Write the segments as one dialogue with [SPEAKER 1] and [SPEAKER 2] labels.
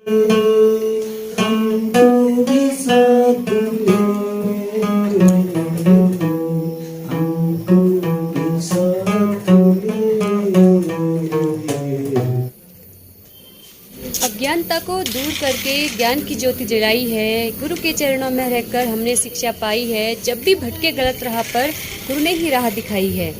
[SPEAKER 1] हमको भी साथ ले, हमको भी साथ ले।
[SPEAKER 2] अज्ञानता को दूर करके ज्ञान की ज्योति जलाई है। गुरु के चरणों में रहकर हमने शिक्षा पाई है। जब भी भटके गलत राह पर गुरु ने ही राह दिखाई है।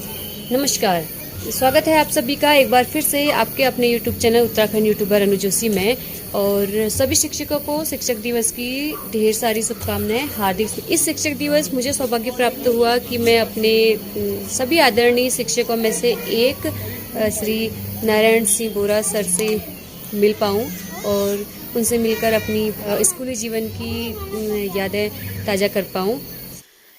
[SPEAKER 2] नमस्कार, स्वागत है आप सभी का एक बार फिर से आपके अपने यूट्यूब चैनल उत्तराखंड यूट्यूबर अनु जोशी में। और सभी शिक्षकों को शिक्षक दिवस की ढेर सारी शुभकामनाएं। हार्दिक इस शिक्षक दिवस मुझे सौभाग्य प्राप्त हुआ कि मैं अपने सभी आदरणीय शिक्षकों में से एक श्री नारायण सिंह बोरा सर से मिल पाऊँ और उनसे मिलकर अपनी स्कूली जीवन की यादें ताज़ा कर पाऊँ।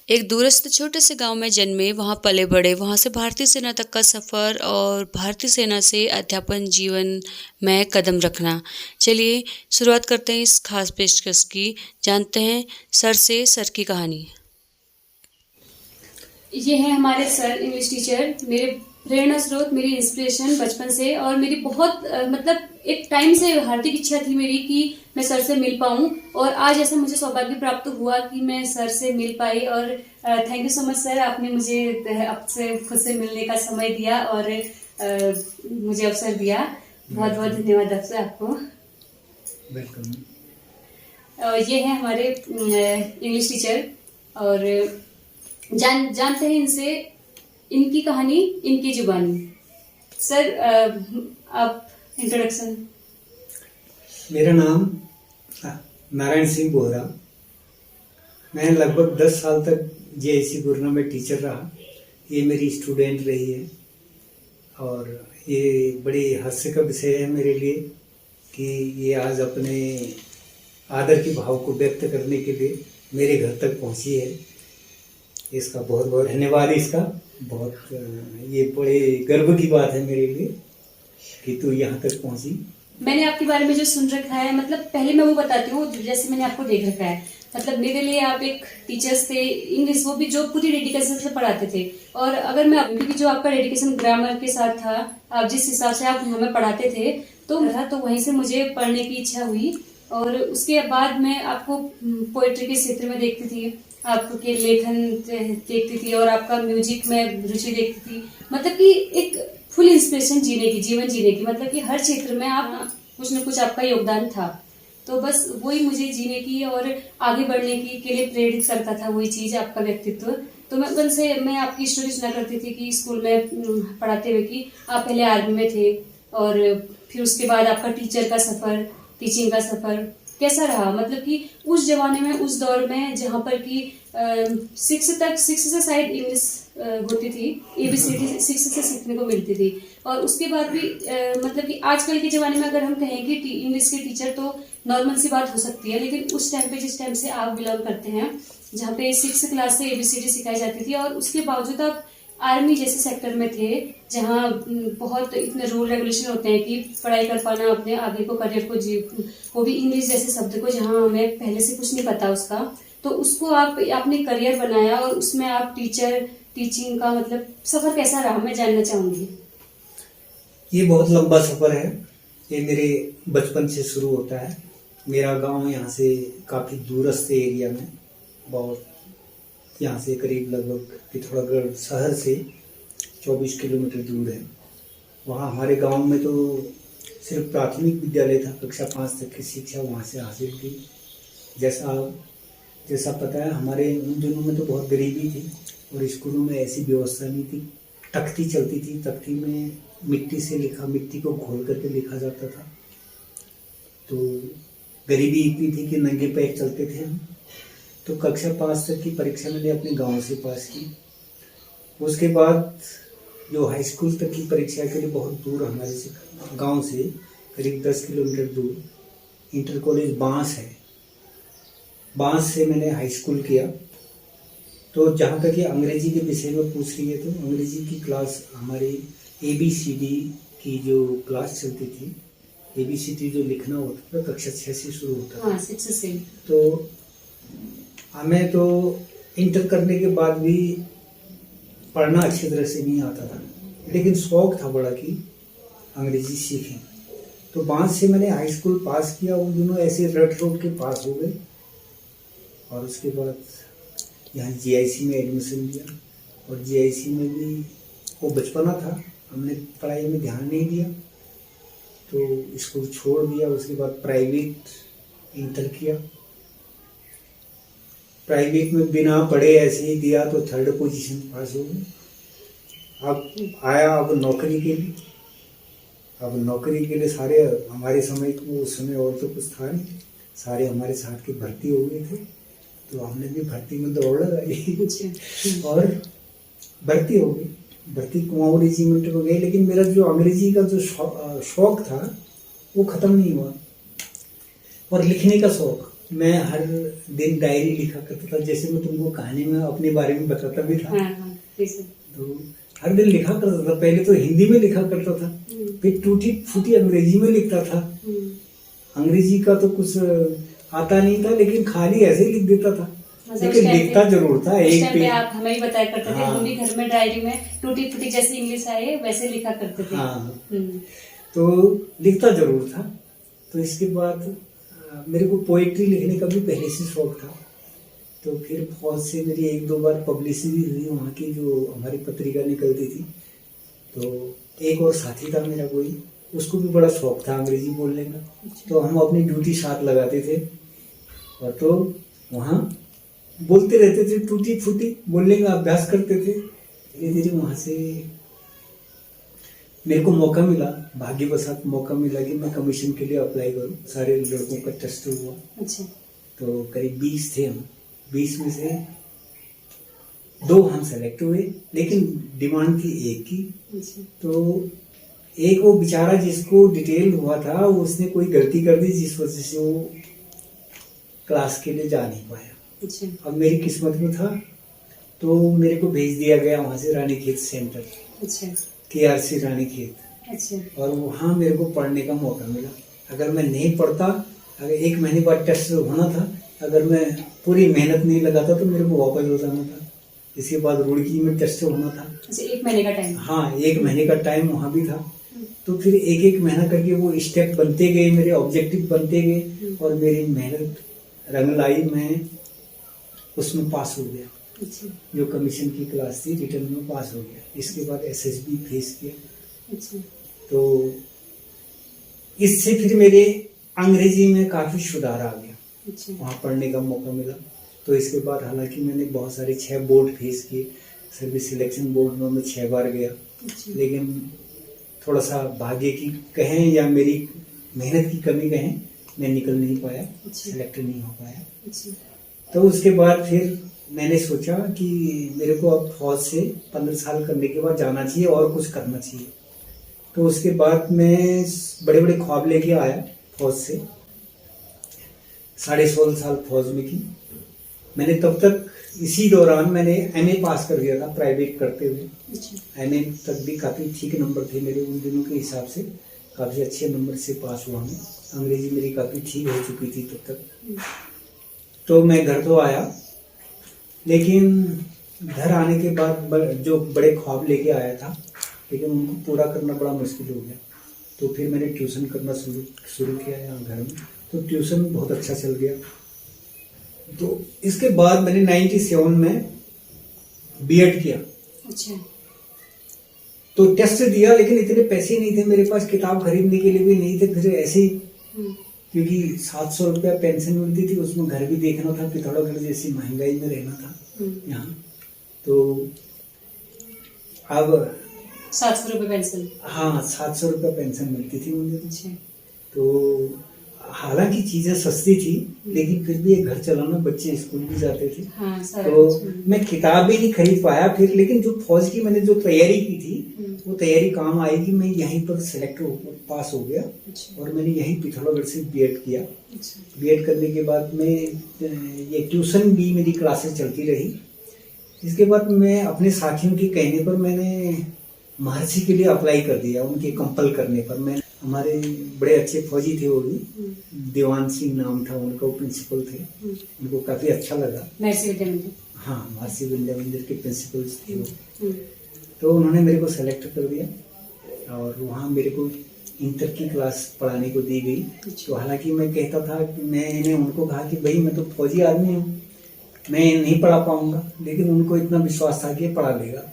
[SPEAKER 2] एक दूरस्थ छोटे से गांव में जन्मे, वहां पले बड़े, वहां से भारतीय सेना तक का सफ़र और भारतीय सेना से अध्यापन जीवन में कदम रखना। चलिए शुरुआत करते हैं इस खास पेशकश की। जानते हैं सर से सर की कहानी। ये है हमारे सर, इंग्लिश टीचर, मेरे प्रेरणा स्रोत, मेरी इंस्पिरेशन बचपन से। और मेरी बहुत मतलब एक टाइम से हार्दिक इच्छा थी मेरी कि मैं सर से मिल पाऊं, और आज ऐसा मुझे सौभाग्य प्राप्त हुआ कि मैं सर से मिल पाई। और thank you so much sir, आपने मुझे आपसे खुद से मिलने का समय दिया और मुझे अवसर दिया। बहुत बहुत धन्यवाद आपसे, आपको
[SPEAKER 1] वेलकम।
[SPEAKER 2] ये है हमारे इंग्लिश टीचर, और जानते हैं इनसे इनकी कहानी, इनकी जुबानी। सर आप इंट्रोडक्शन।
[SPEAKER 1] मेरा नाम नारायण सिंह बोरा। मैं लगभग 10 साल तक जेआईसी गुरना में टीचर रहा। ये मेरी स्टूडेंट रही है और ये बड़ी हास्य का विषय है मेरे लिए कि ये आज अपने आदर की भाव को व्यक्त करने के लिए मेरे घर तक पहुंची है। इसका बहुत बहुत धन्यवाद। इसका बहुत ये बड़े गर्व की बात है मेरे लिए कि तू यहाँ तक पहुंची।
[SPEAKER 2] मैंने आपके बारे में जो सुन रखा है, मतलब पहले मैं वो बताती हूँ, जैसे मैंने आपको देख रखा है, मतलब मेरे लिए आप एक टीचर्स थे इंग्लिश, वो भी जो पूरी डेडिकेशन से पढ़ाते थे। और अगर मैं क्योंकि जो आपका डेडिकेशन ग्रामर के साथ था, आप जिस हिसाब से आप हमें पढ़ाते थे तो वहीं से मुझे पढ़ने की इच्छा हुई। और उसके बाद मैं आपको पोएट्री के क्षेत्र में देखती थी, आपके लेखन देखती थी और आपका म्यूजिक में रुचि देखती थी। मतलब कि एक फुल इंस्पिरेशन जीवन जीने की, मतलब कि हर क्षेत्र में आप कुछ न कुछ आपका योगदान था। तो बस वही मुझे जीने की और आगे बढ़ने की के लिए प्रेरित करता था, वही चीज, आपका व्यक्तित्व। तो मैं आपकी स्टोरी सुना करती थी कि स्कूल में पढ़ाते हुए कि आप पहले आर्मी में थे और फिर उसके बाद आपका टीचर का सफर, टीचिंग का सफर कैसा रहा। मतलब कि उस जमाने में, उस दौर में जहाँ पर कि 6 से शायद इंग्लिश होती थी, ABCD 6 से सीखने को मिलती थी। और उसके बाद भी मतलब कि आजकल के जमाने में अगर हम कहें कि इंग्लिश के टीचर, तो नॉर्मल सी बात हो सकती है, लेकिन उस टाइम पे, जिस टाइम से आप बिलोंग करते हैं, जहाँ पे 6 क्लास से ABCD सिखाई जाती थी, और उसके बावजूद आप आर्मी जैसे सेक्टर में थे जहाँ बहुत इतने रूल रेगुलेशन होते हैं कि पढ़ाई कर पाना, अपने आगे को, करियर को, वो भी इंग्लिश जैसे शब्द को, जहाँ हमें पहले से कुछ नहीं पता उसका, तो उसको आपने करियर बनाया और उसमें आप टीचिंग का मतलब सफर कैसा रहा, मैं जानना चाहूंगी।
[SPEAKER 1] ये बहुत लंबा सफर है। ये मेरे बचपन से शुरू होता है। मेरा गांव यहाँ से काफी दूरस्थ एरिया में, बहुत यहाँ से करीब लगभग पिथौरागढ़ शहर से 24 किलोमीटर दूर है। वहाँ हमारे गांव में तो सिर्फ प्राथमिक विद्यालय था, कक्षा 5 तक की शिक्षा वहाँ से हासिल की। जैसा पता है, हमारे उन दिनों में तो बहुत गरीबी थी और स्कूलों में ऐसी व्यवस्था नहीं थी। तख्ती चलती थी, तख्ती में मिट्टी को घोल करके लिखा जाता था। तो गरीबी इतनी थी कि नंगे पैर चलते थे हम। तो कक्षा 5 तक की परीक्षा मैंने अपने गांव से पास की। उसके बाद जो हाई स्कूल तक की परीक्षा के लिए बहुत दूर, हमारे से गांव से करीब 10 किलोमीटर दूर इंटर कॉलेज बांस है, बांस से मैंने हाई स्कूल किया। तो जहाँ तक ये अंग्रेजी के विषय में पूछ रही है, तो अंग्रेजी की क्लास हमारी ABCD की जो क्लास चलती थी, ABCD जो लिखना होता था, कक्षा 6 से शुरू होता था।
[SPEAKER 2] 6 से।
[SPEAKER 1] तो हमें तो इंटर करने के बाद भी पढ़ना अच्छी तरह से नहीं आता था, लेकिन शौक था बड़ा कि अंग्रेजी सीखें। तो वहाँ से मैंने हाई स्कूल पास किया, उन दोनों ऐसे रट रोड के पास हो गए। और उसके बाद यहाँ जीआईसी में एडमिशन लिया, और जीआईसी में भी वो बचपना था, हमने पढ़ाई में ध्यान नहीं दिया तो स्कूल छोड़ दिया। उसके बाद प्राइवेट इंटर किया, प्राइवेट में बिना पढ़े ऐसे ही दिया तो 3rd पोजीशन पास हो गई। अब आया अब नौकरी के लिए। अब नौकरी के लिए सारे हमारे समय को, उस समय और तो कुछ था नहीं, सारे हमारे साथ के भर्ती हो गए थे, तो हमने भी भर्ती में दौड़ लगाई और भर्ती हो गई। भर्ती कुमाऊं रेजिमेंट में गए, लेकिन मेरा जो अंग्रेजी का जो शौक था वो ख़त्म नहीं हुआ। और लिखने का शौक, मैं हर दिन डायरी लिखा करता था, जैसे मैं तुमको कहानी में अपने बारे में बताता भी था। तो हर दिन लिखा करता था। पहले तो हिंदी में लिखा करता था, फिर टूटी फूटी अंग्रेजी में लिखता था। अंग्रेजी का तो कुछ आता नहीं था, लेकिन खाली ऐसे ही लिख देता था, लेकिन लिखता जरूर था। एक पे
[SPEAKER 2] आप हमें ही बताया करते थे, हम भी घर में डायरी में टूटी फूटी जैसे इंग्लिश आए वैसे लिखा करते थे।
[SPEAKER 1] तो लिखता जरूर था। तो इसके बाद मेरे को पोएट्री लिखने का भी पहले से शौक था। तो फिर फौज से मेरी 1-2 बार पब्लिसिटी हुई, वहाँ की जो हमारी पत्रिका निकलती थी। तो एक और साथी था मेरा कोई, उसको भी बड़ा शौक था अंग्रेजी बोलने का, तो हम अपनी ड्यूटी साथ लगाते थे और तो वहाँ बोलते रहते थे, टूटी फूटी बोलने का अभ्यास करते थे। धीरे धीरे वहाँ से मेरे को मौका मिला, भाग्यवशात मौका मिला कि मैं कमीशन के लिए अप्लाई करूं। सारे लड़कों का टेस्ट हुआ।
[SPEAKER 2] अच्छा।
[SPEAKER 1] तो करीब 20 थे हम, 20 में से 2 हम सेलेक्ट हुए, लेकिन डिमांड थी 1 की।
[SPEAKER 2] अच्छा।
[SPEAKER 1] तो एक वो बेचारा जिसको डिटेल हुआ था, उसने कोई गलती कर दी जिस वजह से वो क्लास के लिए जा नहीं पाया।
[SPEAKER 2] अच्छा।
[SPEAKER 1] अब मेरी किस्मत में था तो मेरे को भेज दिया गया वहाँ से रानीखेत सेंटर।
[SPEAKER 2] अच्छा।
[SPEAKER 1] KRC रानीखेत।
[SPEAKER 2] अच्छा।
[SPEAKER 1] और वहाँ मेरे को पढ़ने का मौका मिला। अगर मैं नहीं पढ़ता, अगर 1 महीने बाद टेस्ट होना था, अगर मैं पूरी मेहनत नहीं लगाता तो मेरे को वापस हो जाना था। इसके बाद रुड़की में टेस्ट होना था।
[SPEAKER 2] अच्छा, 1 महीने का टाइम?
[SPEAKER 1] हाँ, 1 महीने का टाइम वहाँ भी था। तो फिर 1-1 महीना करके वो स्टेप बनते गए, मेरे ऑब्जेक्टिव बनते गए और मेरी मेहनत रंग लाई। मैं उसमें पास हो गया।
[SPEAKER 2] अच्छा।
[SPEAKER 1] जो कमीशन की क्लास थी, रिटर्न में पास हो गया। इसके बाद SSB फेस किया।
[SPEAKER 2] अच्छा।
[SPEAKER 1] तो इससे फिर मेरे अंग्रेजी में काफी सुधार आ गया।
[SPEAKER 2] अच्छा।
[SPEAKER 1] वहाँ पढ़ने का मौका मिला। तो इसके बाद हालांकि मैंने बहुत सारे 6 बोर्ड फेस किए। सर्विस सिलेक्शन बोर्ड में मैं 6 बार गया।
[SPEAKER 2] अच्छा।
[SPEAKER 1] लेकिन थोड़ा सा भाग्य की कहें या मेरी मेहनत की कमी कहें, मैं निकल नहीं पाया।
[SPEAKER 2] अच्छा।
[SPEAKER 1] सिलेक्ट नहीं हो पाया।
[SPEAKER 2] अच्छा।
[SPEAKER 1] तो उसके बाद फिर मैंने सोचा कि मेरे को अब फौज से 15 साल करने के बाद जाना चाहिए और कुछ करना चाहिए। तो उसके बाद मैं बड़े बड़े ख्वाब लेके आया फौज से। 16.5 साल फौज में की मैंने। तब तक इसी दौरान मैंने MA पास कर दिया था प्राइवेट करते हुए।
[SPEAKER 2] अच्छा।
[SPEAKER 1] MA तक भी काफ़ी ठीक नंबर थे मेरे उन दिनों के हिसाब से, काफ़ी अच्छे नंबर से पास हुआ मैं। अंग्रेजी मेरी काफ़ी ठीक हो चुकी थी तब तक। तो मैं घर तो आया, लेकिन घर आने के बाद जो बड़े ख्वाब लेके आया था, लेकिन उनको पूरा करना बड़ा मुश्किल हो गया। तो फिर मैंने ट्यूशन करना शुरू किया यहाँ घर में। तो ट्यूशन बहुत अच्छा चल गया। तो इसके बाद मैंने 97 में B.Ed किया।
[SPEAKER 2] अच्छा।
[SPEAKER 1] तो टेस्ट दिया, लेकिन इतने पैसे नहीं थे मेरे पास, किताब खरीदने के लिए भी नहीं थे। फिर ऐसे ही, क्योंकि 700 रुपया पेंशन मिलती थी, उसमें घर भी देखना था, पिथौरागढ़ जैसी महंगाई में रहना था यहाँ। तो अब
[SPEAKER 2] 700 रुपये पेंशन?
[SPEAKER 1] हाँ, 700 रुपया पेंशन मिलती थी मुझे।
[SPEAKER 2] अच्छा।
[SPEAKER 1] तो हालांकि चीजें सस्ती थी, लेकिन फिर भी एक घर चलाना, बच्चे स्कूल भी जाते थे।
[SPEAKER 2] हाँ,
[SPEAKER 1] तो मैं किताब भी नहीं खरीद पाया फिर। लेकिन जो फौज की मैंने जो तैयारी की थी, वो तैयारी काम आएगी। मैं यहीं पर सिलेक्ट पास हो गया।
[SPEAKER 2] अच्छा।
[SPEAKER 1] और मैंने यहीं पिथौरागढ़ से B.Ed किया।
[SPEAKER 2] अच्छा।
[SPEAKER 1] B.Ed करने के बाद में ये ट्यूशन भी मेरी क्लासेस चलती रही। इसके बाद मैं अपने साथियों के कहने पर मैंने महर्षि के लिए अप्लाई कर दिया, उनके कंपल करने पर। मैं हमारे बड़े अच्छे फौजी थे वो भी, देवान सिंह नाम था उनका, वो प्रिंसिपल थे। उनको काफी अच्छा लगा।
[SPEAKER 2] महर्षि विद्या मंदिर? हाँ,
[SPEAKER 1] महर्षि विद्या मंदिर के प्रिंसिपल थे वो। तो उन्होंने मेरे को सेलेक्ट कर दिया और वहाँ मेरे को इंटर की क्लास पढ़ाने को दी गई। तो हालांकि मैं कहता था कि मैंने उनको कहा कि भाई मैं तो फौजी आदमी हूँ, मैं नहीं पढ़ा पाऊंगा, लेकिन उनको इतना विश्वास था कि ये पढ़ा लेगा।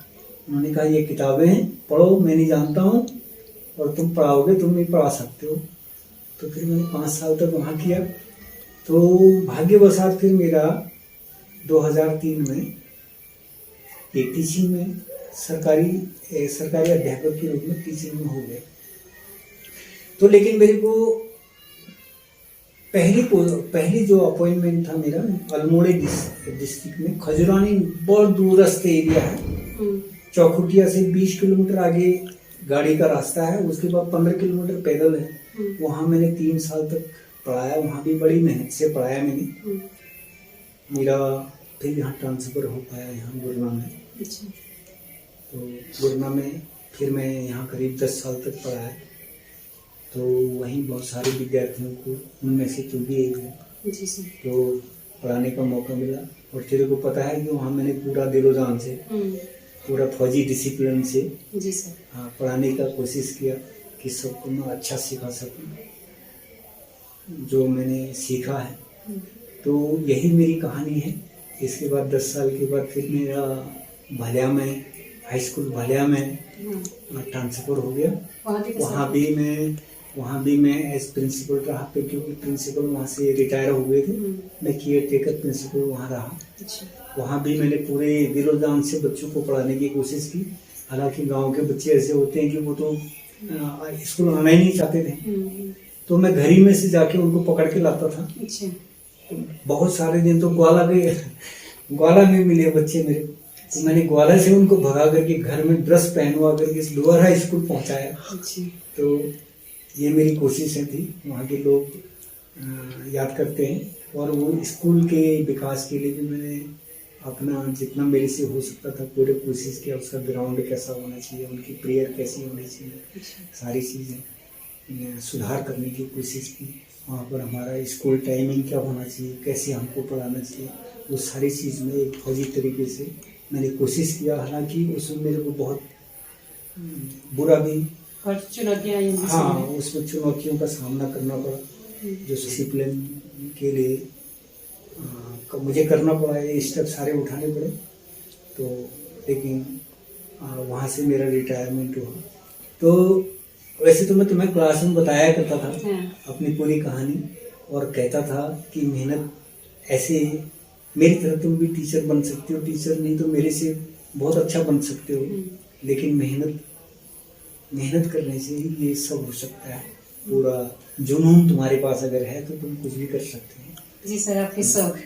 [SPEAKER 1] उन्होंने कहा ये किताबें हैं, पढ़ो, मैं नहीं जानता हूँ और तुम पढ़ाओगे, तुम नहीं पढ़ा सकते हो। तो फिर मैंने 5 साल तक वहाँ किया। तो भाग्यवशात फिर मेरा 2003 में ये टीचिंग में सरकारी अध्यापक के रूप में टीचिंग में हो गया। तो लेकिन मेरे को पहली जो अपॉइंटमेंट था मेरा अल्मोड़े डिस्ट्रिक्ट में, खजुरानी बहुत दूरस्थ एरिया है, चौखुटिया से 20 किलोमीटर आगे गाड़ी का रास्ता है, उसके बाद 15 किलोमीटर पैदल है। वहाँ मैंने 3 साल तक पढ़ाया, वहाँ भी बड़ी मेहनत से पढ़ाया मैंने। मेरा फिर यहाँ ट्रांसफ़र हो पाया यहाँ गुरुग्राम में। तो गुरुग्राम में फिर मैं यहाँ करीब 10 साल तक पढ़ाया। तो वहीं बहुत सारे विद्यार्थियों को, उनमें से तू भी एक है, तो पढ़ाने का मौका मिला। और तेरे को पता है कि वहाँ मैंने पूरा दिलो जान से, पूरा फौजी डिसिप्लिन से हाँ पढ़ाने का कोशिश किया कि सबको मैं अच्छा सिखा सकूँ जो मैंने सीखा है। तो यही मेरी कहानी है। इसके बाद 10 साल के बाद फिर मेरा भालिया में, हाई स्कूल भालिया में ट्रांसफ़र हो गया। वहाँ भी मैं एज प्रिंसिपल रहा, क्योंकि प्रिंसिपल वहाँ से रिटायर हो गए थे। मैं केयर टेकर प्रिंसिपल वहाँ रहा। वहाँ भी मैंने पूरे दिलो जान से बच्चों को पढ़ाने की कोशिश की। हालांकि गांव के बच्चे ऐसे होते हैं कि वो तो स्कूल आना ही नहीं चाहते थे, तो मैं घर ही में से जाके उनको पकड़ के लाता था। बहुत सारे दिन तो ग्वाला में मिले बच्चे मेरे, तो मैंने ग्वाला से उनको भगा करके घर में ड्रेस पहनवा करके दोबारा स्कूल पहुंचाया। तो ये मेरी कोशिशें थी, वहाँ के लोग याद करते हैं। और वो स्कूल के विकास के लिए भी मैंने अपना जितना मेरे से हो सकता था पूरे कोशिश किया। उसका ग्राउंड कैसा होना चाहिए, उनकी प्रेयर कैसी होनी चाहिए, सारी चीज़ें सुधार करने की कोशिश की। वहाँ पर हमारा स्कूल टाइमिंग क्या होना चाहिए, कैसे हमको पढ़ाना चाहिए, वो सारी चीज़ में एक फौजी तरीके से मैंने कोशिश किया। हालांकि उसमें मेरे को बहुत बुरा भी
[SPEAKER 2] चुनौतियाँ,
[SPEAKER 1] हाँ उसमें चुनौतियों का सामना करना पड़ा, जो डिसिप्लिन के लिए मुझे करना पड़ा, ये स्टेप सारे उठाने पड़े। तो लेकिन वहाँ से मेरा रिटायरमेंट हुआ। तो वैसे तो मैं तुम्हें क्लास में बताया करता था अपनी पूरी कहानी, और कहता था कि मेहनत ऐसे मेरी तरह तुम भी टीचर बन सकते हो, टीचर नहीं तो मेरे से बहुत अच्छा बन सकते हो, लेकिन मेहनत करने से ही ये सब हो सकता है। पूरा जुनून तुम्हारे पास अगर है तो तुम कुछ भी कर सकते हो।
[SPEAKER 2] जी सर, आपके शौक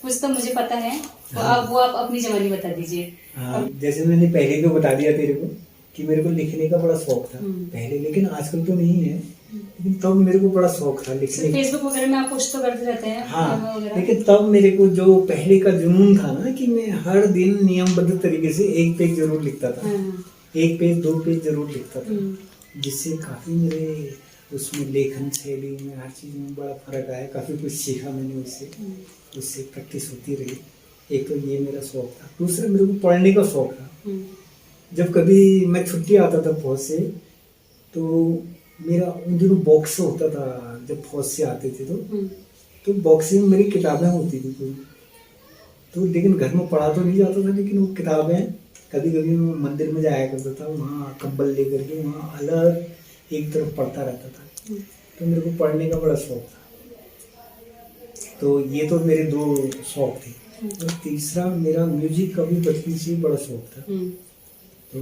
[SPEAKER 2] कुछ तो मुझे पता है, तो आप अपनी जवानी बता दीजिए।
[SPEAKER 1] हाँ, जैसे मैंने पहले को बता दिया तेरे को कि मेरे को लिखने का बड़ा शौक था पहले, लेकिन आजकल तो नहीं है, लेकिन तब मेरे को बड़ा शौक था लिखने।
[SPEAKER 2] फेसबुक वगैरह में आप पोस्ट तो करते रहते हैं।
[SPEAKER 1] हाँ, लेकिन तब मेरे को जो पहले का जुनून था ना कि मैं हर दिन नियमबद्ध तरीके से 1 पेज जरूर लिखता था, 1 पेज 2 पेज जरूर लिखता था, जिससे काफी मेरे उसमें लेखन शैली में हर चीज में बड़ा फर्क आया। काफी कुछ सीखा मैंने उससे प्रैक्टिस होती रही। एक तो ये मेरा शौक था, दूसरा मेरे को पढ़ने का शौक था। जब कभी मैं छुट्टी आता था फौज से, तो मेरा उन दिनों बॉक्स होता था, जब फौज से आते थे तो बॉक्स में मेरी किताबें होती थी कोई, तो लेकिन घर में पढ़ा तो नहीं जाता था, लेकिन वो किताबें कभी कभी मैं मंदिर में जाया करता था, वहाँ कंबल लेकर के वहाँ अलग एक तरफ पढ़ता रहता था। तो मेरे को पढ़ने का बड़ा शौक था। तो ये तो मेरे 2 शौक थे। और तीसरा मेरा म्यूजिक का भी बचपन से बड़ा शौक था। तो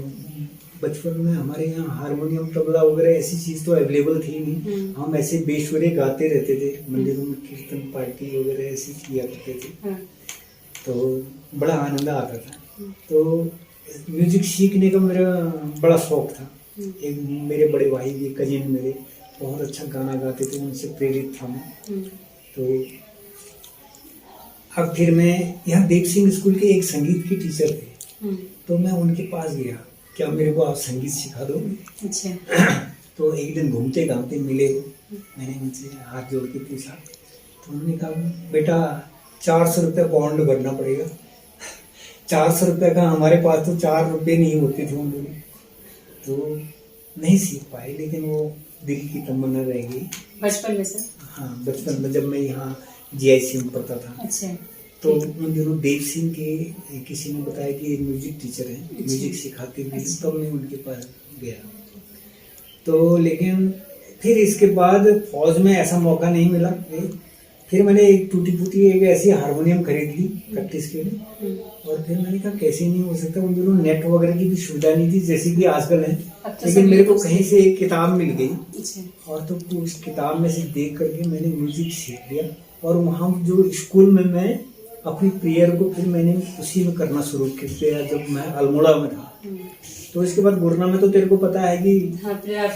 [SPEAKER 1] बचपन में हमारे यहाँ हारमोनियम तबला वगैरह ऐसी चीज तो अवेलेबल थी नहीं, हम ऐसे बेसुरे गाते रहते थे, मंदिरों में कीर्तन पार्टी वगैरह ऐसी किया करते थे, तो बड़ा आनंद आता था। तो म्यूजिक सीखने का मेरा बड़ा शौक था। एक मेरे बड़े भाई भी, कजिन मेरे बहुत अच्छा गाना गाते थे, उनसे प्रेरित था मैं। तो अब फिर मैं यहाँ देव सिंह स्कूल के एक संगीत की टीचर थे, तो मैं उनके पास गया, क्या मेरे को आप संगीत सिखा दोगे? अच्छा। तो एक दिन घूमते घामते मिले, मैंने उनसे हाथ जोड़ के पूछा, तो उन्होंने कहा बेटा 400 रुपये बॉन्ड भरना पड़ेगा। 400 रुपये का हमारे पास तो 4 रुपये नहीं होते थे उन लोग, तो नहीं सीख पाए। लेकिन वो दिल की तमन्ना रह गई।
[SPEAKER 2] बचपन में सर?
[SPEAKER 1] हाँ, बचपन में जब मैं यहाँ GIC में पढ़ता था,
[SPEAKER 2] अच्छा।
[SPEAKER 1] तो उन दिनों देव सिंह के किसी ने बताया कि ये म्यूजिक टीचर है, म्यूजिक सिखाते भी हैं,
[SPEAKER 2] अच्छा।
[SPEAKER 1] तब मैं उनके पास गया। तो लेकिन फिर इसके बाद फौज में ऐसा मौका नहीं मिला। फिर मैंने एक टूटी फूटी एक ऐसी हारमोनियम खरीद ली प्रैक्टिस के लिए, और फिर मैंने कहा कैसे नहीं हो सकता। उन दिनों नेट वगैरह की भी सुविधा नहीं थी जैसे कि आजकल है, लेकिन मेरे को कहीं से एक किताब मिल गई, और तो उस किताब में से देख करके मैंने म्यूजिक सीख लिया। और वहाँ जो स्कूल में मैं अपनी प्रेयर को फिर मैंने उसी में करना शुरू किया जब मैं अल्मोड़ा में था। तो इसके बाद गुरना में तो तेरे को पता है कि
[SPEAKER 2] हाँ,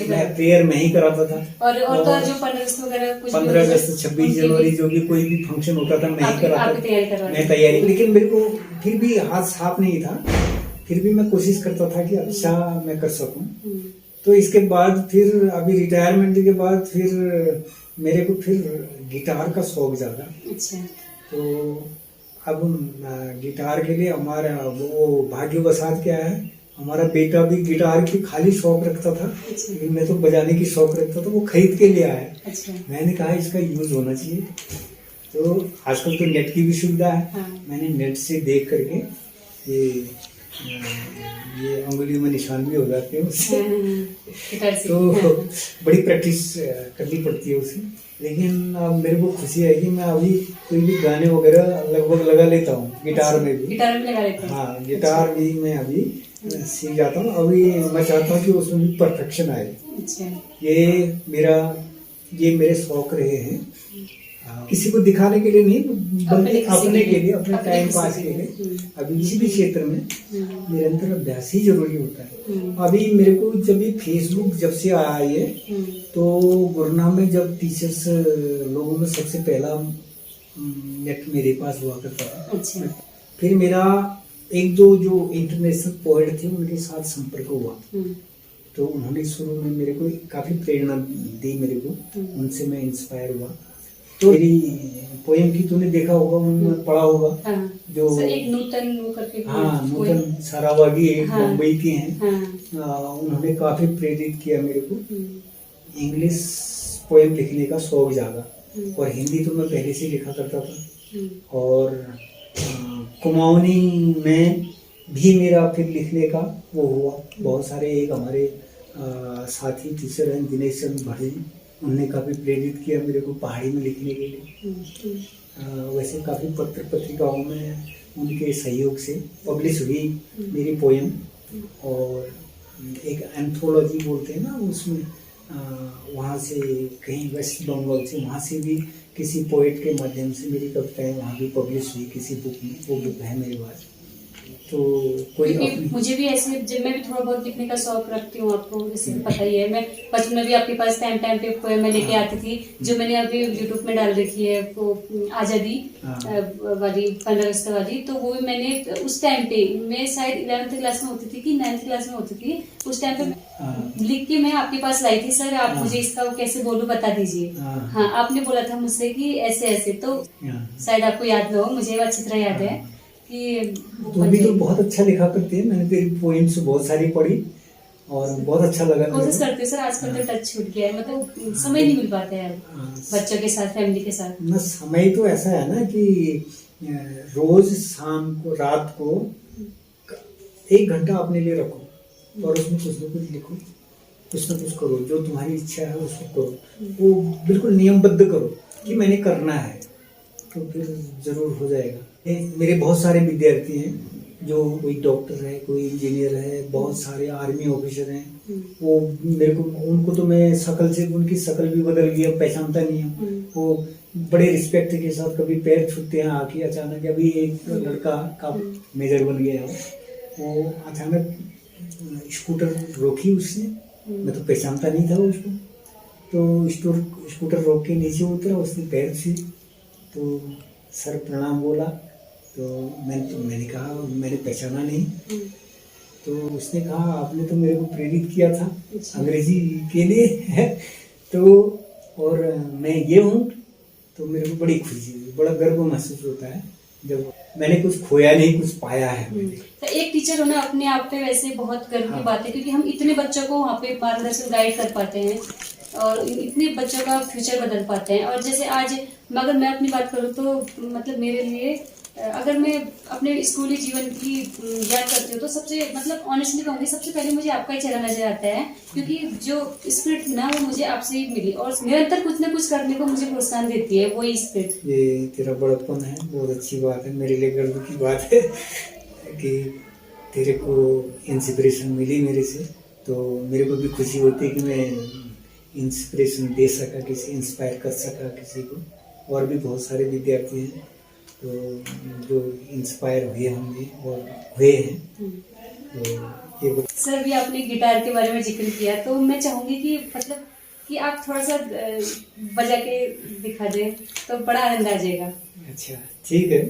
[SPEAKER 1] मैं प्रेयर में ही कराता था।
[SPEAKER 2] और तो जो 15 अगस्त वगैरह कुछ
[SPEAKER 1] 15 अगस्त 26 जनवरी जो भी कोई भी फंक्शन होता था मैं ही कराता, मैं तैयारी। लेकिन मेरे को फिर भी हाथ साफ नहीं था, फिर भी मैं कोशिश करता था कि अच्छा मैं कर सकूं। तो इसके बाद फिर अभी रिटायरमेंट के बाद फिर मेरे को फिर गिटार का शौक जागा।
[SPEAKER 2] अच्छा।
[SPEAKER 1] तो अब गिटार के लिए हमारा वो भाग्यवशात क्या है, हमारा बेटा भी गिटार की खाली शौक रखता था, लेकिन मैं तो बजाने की शौक रखता था। वो खरीद के लिए आया।
[SPEAKER 2] अच्छा।
[SPEAKER 1] मैंने कहा इसका यूज होना चाहिए। तो आजकल तो नेट की भी सुविधा है।
[SPEAKER 2] हाँ।
[SPEAKER 1] मैंने नेट से देख करके ये उंगली में निशान भी हो जाते हैं उससे। तो बड़ी प्रैक्टिस करनी पड़ती है उसे। लेकिन अब मेरे को खुशी है कि मैं अभी कोई भी गाने वगैरह लगभग लगा लेता हूँ, गिटार में भी।
[SPEAKER 2] गिटार में लगा लेते हैं? हाँ,
[SPEAKER 1] गिटार भी मैं अभी सीख जाता हूँ। अभी मैं चाहता हूँ कि उसमें भी परफेक्शन आए।
[SPEAKER 2] अच्छा।
[SPEAKER 1] ये मेरे शौक रहे हैं, किसी को दिखाने के लिए नहीं, बल्कि अपने के लिए, अपने टाइम पास के लिए। अभी किसी भी क्षेत्र में निरंतर अभ्यास ही जरूरी होता है। अभी मेरे को जब ये फेसबुक जब से आया है, तो गुरना में जब टीचर्स लोगों में सबसे पहला नेट मेरे पास हुआ करता था।
[SPEAKER 2] अच्छा।
[SPEAKER 1] फिर मेरा एक दो जो इंटरनेशनल पोएट थे उनके साथ संपर्क हुआ, तो उन्होंने शुरू में मेरे को काफी प्रेरणा दी मेरे को, उनसे मैं इंस्पायर हुआ। तो मेरी पोएम की तूने देखा होगा, उन्होंने पढ़ा होगा।
[SPEAKER 2] हाँ, जो एक नूतन
[SPEAKER 1] सारावागी मुंबई की हैं। उन्होंने काफी प्रेरित किया मेरे को। इंग्लिश पोएम लिखने का शौक जागा, और हिंदी तो मैं पहले से लिखा करता था। और कुमाऊनी में भी मेरा फिर लिखने का वो हुआ। बहुत सारे एक हमारे साथी टीचर हैं दिनेश चंद्र भट्टी, उन्होंने काफ़ी प्रेरित किया मेरे को पहाड़ी में लिखने के लिए। वैसे काफ़ी पत्र पत्रिकाओं में उनके सहयोग से पब्लिश हुई मेरी पोएम। और एक एंथोलॉजी बोलते हैं ना, उसमें वहाँ से कहीं वेस्ट बंगाल से वहाँ से भी किसी पोएट के माध्यम से मेरी कविताएं वहाँ भी पब्लिश हुई किसी बुक में। वो बुक है मेरे पास। तो कोई
[SPEAKER 2] मुझे भी ऐसे, जब मैं भी थोड़ा बहुत लिखने का शौक रखती हूँ, आपको जैसे पता ही है। मैं बचपन में भी आपके पास टाइम पे पोएम लेके आती थी, जो मैंने अभी यूट्यूब में डाल रखी है, वो आज़ादी वाली 15 अगस्त वाली। तो वो मैंने उस टाइम पे, मैं शायद 11th क्लास में होती थी कि 9th क्लास में होती थी, उस टाइम पे लिख के मैं आपके पास लाई थी। सर आप मुझे इसका कैसे बोलूं बता दीजिए। हाँ, आपने बोला था मुझसे कि ऐसे ऐसे, तो शायद आपको याद हो, मुझे अच्छी तरह याद है कि
[SPEAKER 1] तुम भी तो बहुत अच्छा लिखा करती है। मैंने तेरी पोएम्स बहुत सारी पढ़ी और बहुत अच्छा लगा।
[SPEAKER 2] कोशिश करते सर, आजकल तो टच छूट गया है, मतलब समय नहीं मिल पाता है बच्चों के साथ, फैमिली के साथ
[SPEAKER 1] ना। समय तो ऐसा है ना कि रोज शाम को रात को 1 घंटा अपने लिए रखो और उसमें कुछ न कुछ लिखो, कुछ न कुछ करो, जो तुम्हारी इच्छा है उसको करो। वो बिल्कुल नियमबद्ध करो कि मैंने करना है, तो फिर जरूर हो जाएगा। मेरे बहुत सारे विद्यार्थी हैं, जो कोई डॉक्टर है, कोई इंजीनियर है, बहुत सारे आर्मी ऑफिसर हैं। वो मेरे को, उनको तो मैं शक्ल से, उनकी शक्ल भी बदल गई, अब पहचानता नहीं हूँ। वो बड़े रिस्पेक्ट के साथ कभी पैर छूटते हैं आके अचानक। अभी एक लड़का का मेजर बन गया है, वो अचानक स्कूटर रोकी उसने, मैं तो पहचानता नहीं था उसको। तो स्कूटर रोक के नीचे उतरा, उसने पैर छुए, तो सर प्रणाम बोला। तो मैंने कहा मैंने पहचाना नहीं। तो उसने कहा आपने तो मेरे को प्रेरित किया था अंग्रेजी के लिए तो और मैं ये हूँ। तो मेरे को बड़ी खुशी, बड़ा गर्व महसूस होता है जब मैंने कुछ खोया नहीं, कुछ पाया है।
[SPEAKER 2] तो एक टीचर होना अपने आप पे वैसे बहुत गर्व की बात है, क्योंकि हम इतने बच्चों को वहाँ पे मार्गदर्शन गाइड कर पाते हैं। और इतने बच्चों का फ्यूचर बदल पाते हैं। और जैसे आज अगर मैं अपनी बात करूँ तो मतलब मेरे लिए अगर मैं अपने स्कूली जीवन की याद करती हूँ तो सबसे मतलब ऑनेस्टली कहूँगी सबसे पहले मुझे आपका ही चेहरा नजर आता है, क्योंकि जो स्पिरिट ना वो मुझे आपसे ही मिली और निरंतर कुछ ना कुछ करने को मुझे प्रोत्साहन देती है वही स्पिरिट।
[SPEAKER 1] ये तेरा बड़प्पन है, बहुत अच्छी बात है, मेरे लिए गर्व की बात है कि तेरे को इंस्पिरेशन मिली मेरे से। तो मेरे को भी खुशी होती है कि मैं इंस्पिरेशन दे सका, किसी इंस्पायर कर सका किसी को। और भी बहुत सारे विद्यार्थी हैं तो जो इंस्पायर हुए होंगे और हुए हैं। तो ये
[SPEAKER 2] सर भी आपने गिटार के बारे में जिक्र किया तो मैं चाहूंगी कि मतलब कि आप थोड़ा सा बजा के दिखा दें तो बड़ा आनंद आ जाएगा।
[SPEAKER 1] अच्छा ठीक है।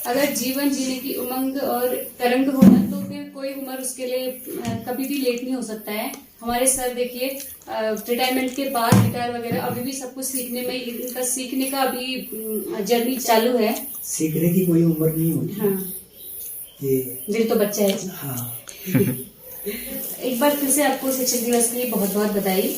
[SPEAKER 2] अगर जीवन जीने की उमंग और तरंग हो ना तो फिर कोई उम्र उसके लिए कभी भी लेट नहीं हो सकता है। हमारे सर देखिए रिटायरमेंट के बाद गिटार वगैरह अभी भी सब कुछ सीखने में, इनका सीखने का अभी जर्नी चालू है।
[SPEAKER 1] सीखने की कोई उम्र नहीं होती।
[SPEAKER 2] हाँ
[SPEAKER 1] ये
[SPEAKER 2] दिल तो बच्चा है।
[SPEAKER 1] हाँ
[SPEAKER 2] एक बार फिर से आपको शिक्षक दिवस के लिए बहुत बहुत बधाई।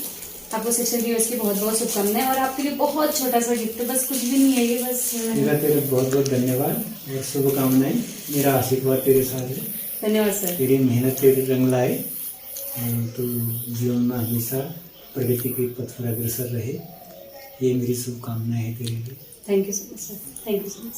[SPEAKER 2] आपको शिक्षक दिवस की बहुत बहुत शुभकामनाएं और आपके लिए बहुत छोटा सा गिफ्ट, बस कुछ भी नहीं है ये, बस
[SPEAKER 1] मेरा तेरे बहुत बहुत धन्यवाद और शुभकामनाएं। मेरा आशीर्वाद तेरे साथ है।
[SPEAKER 2] धन्यवाद सर।
[SPEAKER 1] तेरी मेहनत तेरे रंग लाए और तू जीवन में हमेशा प्रगति के पथ पर अग्रसर रहे, ये मेरी शुभकामनाएं है तेरे लिए।
[SPEAKER 2] Thank you so much sir, thank you so much.